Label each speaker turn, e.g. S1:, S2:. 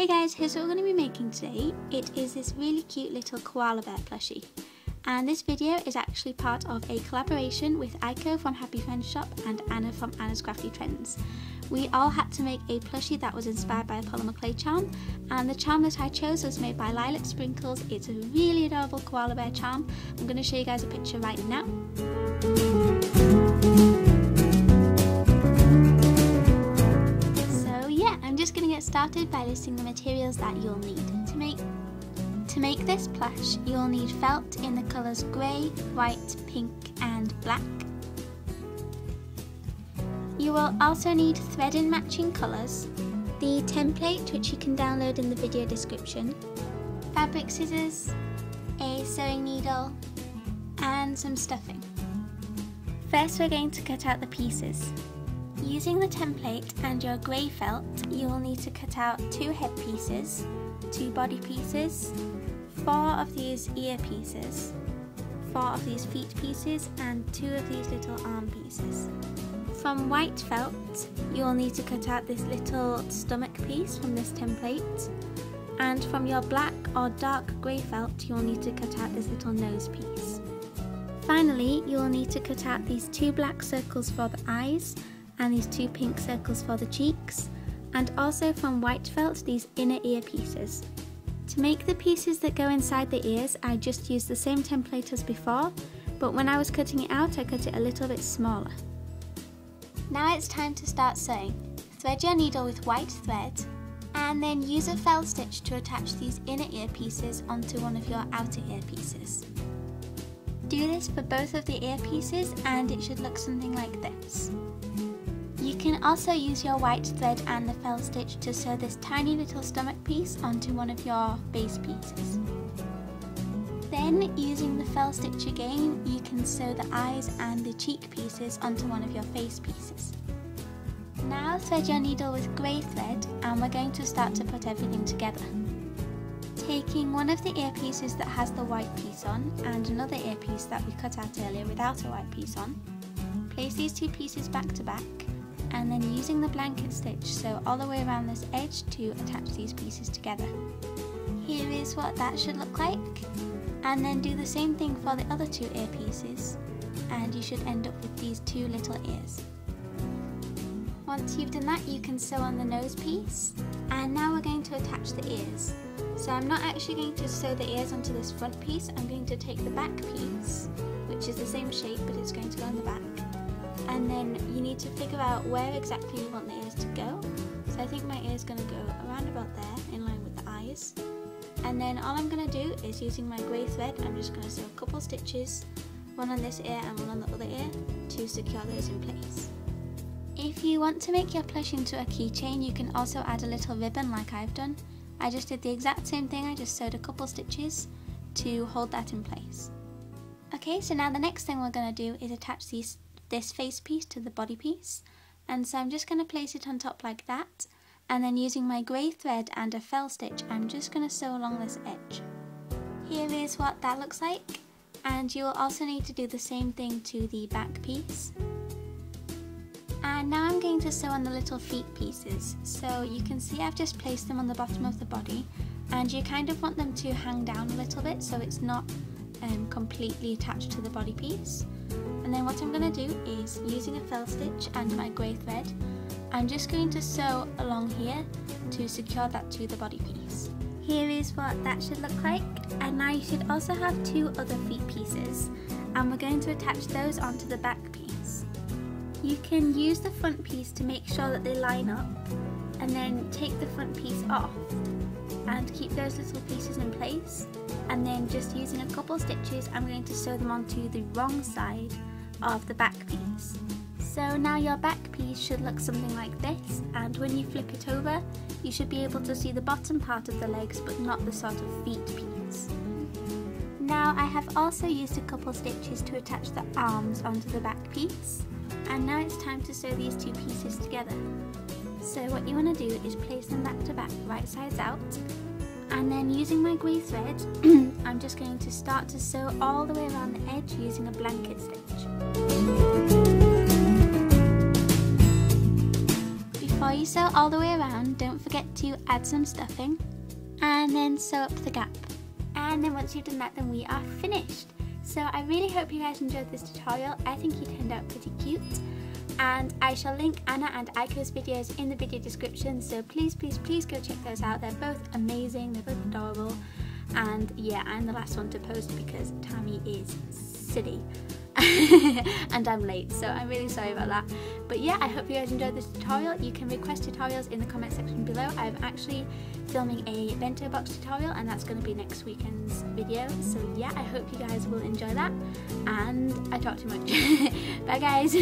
S1: Hey guys, here's what we're going to be making today. It is this really cute little koala bear plushie. And this video is actually part of a collaboration with Aiko from Happy Friends Shop and Anna from Anna's Crafty Trends. We all had to make a plushie that was inspired by a polymer clay charm, and the charm that I chose was made by Lilac Sprinkles. It's a really adorable koala bear charm. I'm going to show you guys a picture right now. I'm just going to get started by listing the materials that you'll need. To make this plush, you'll need felt in the colours grey, white, pink and black. You will also need thread in matching colours, the template which you can download in the video description, fabric scissors, a sewing needle and some stuffing. First we're going to cut out the pieces. Using the template and your grey felt, you will need to cut out 2 head pieces, 2 body pieces, 4 of these ear pieces, 4 of these feet pieces and 2 of these little arm pieces. From white felt, you will need to cut out this little stomach piece from this template, and from your black or dark grey felt, you will need to cut out this little nose piece. Finally, you will need to cut out these 2 black circles for the eyes, and these 2 pink circles for the cheeks, and also from white felt these inner ear pieces. To make the pieces that go inside the ears, I just used the same template as before, but when I was cutting it out I cut it a little bit smaller. Now it's time to start sewing. Thread your needle with white thread and then use a fell stitch to attach these inner ear pieces onto one of your outer ear pieces. Do this for both of the ear pieces and it should look something like this. You can also use your white thread and the fell stitch to sew this tiny little stomach piece onto one of your base pieces. Then, using the fell stitch again, you can sew the eyes and the cheek pieces onto one of your face pieces. Now thread your needle with grey thread and we're going to start to put everything together. Taking one of the ear pieces that has the white piece on and another ear piece that we cut out earlier without a white piece on, place these 2 pieces back to back, and then using the blanket stitch sew all the way around this edge to attach these pieces together. Here is what that should look like, and then do the same thing for the other 2 ear pieces and you should end up with these 2 little ears. Once you've done that, you can sew on the nose piece, and now we're going to attach the ears. So I'm not actually going to sew the ears onto this front piece, I'm going to take the back piece, which is the same shape but it's going to go on the back. And then you need to figure out where exactly you want the ears to go. So I think my ear is going to go around about there in line with the eyes. And then all I'm going to do is, using my grey thread, I'm just going to sew a couple stitches, one on this ear and one on the other ear, to secure those in place. If you want to make your plush into a keychain, you can also add a little ribbon like I've done. I just did the exact same thing, I just sewed a couple stitches to hold that in place. Okay, so now the next thing we're going to do is attach this face piece to the body piece, and so I'm just going to place it on top like that, and then using my grey thread and a fell stitch I'm just going to sew along this edge. Here is what that looks like, and you will also need to do the same thing to the back piece. And now I'm going to sew on the little feet pieces. So you can see I've just placed them on the bottom of the body, and you kind of want them to hang down a little bit so it's not completely attached to the body piece. And then what I'm going to do is, using a fell stitch and my grey thread, I'm just going to sew along here to secure that to the body piece. Here is what that should look like, and now you should also have 2 other feet pieces, and we're going to attach those onto the back piece. You can use the front piece to make sure that they line up, and then take the front piece off and keep those little pieces in place, and then just using a couple stitches I'm going to sew them onto the wrong side of the back piece. So now your back piece should look something like this, and when you flip it over you should be able to see the bottom part of the legs but not the sort of feet piece. Now I have also used a couple stitches to attach the arms onto the back piece, and now it's time to sew these 2 pieces together. So what you want to do is place them back to back, right sides out, and then using my grey thread I'm just going to start to sew all the way around the edge using a blanket stitch. Before re-sew all the way around. Don't forget to add some stuffing and then sew up the gap. And then once you've done that, then we are finished. So I really hope you guys enjoyed this tutorial. I think you turned out pretty cute. And I shall link Anna and Aiko's videos in the video description, so please go check those out. They're both amazing, they're both adorable, and yeah, I'm the last one to post because Tammy is silly and I'm late, so I'm really sorry about that. But yeah, I hope you guys enjoyed this tutorial. You can request tutorials in the comment section below. I'm actually filming a bento box tutorial and that's going to be next weekend's video, so yeah, I hope you guys will enjoy that, and I talk too much. Bye guys.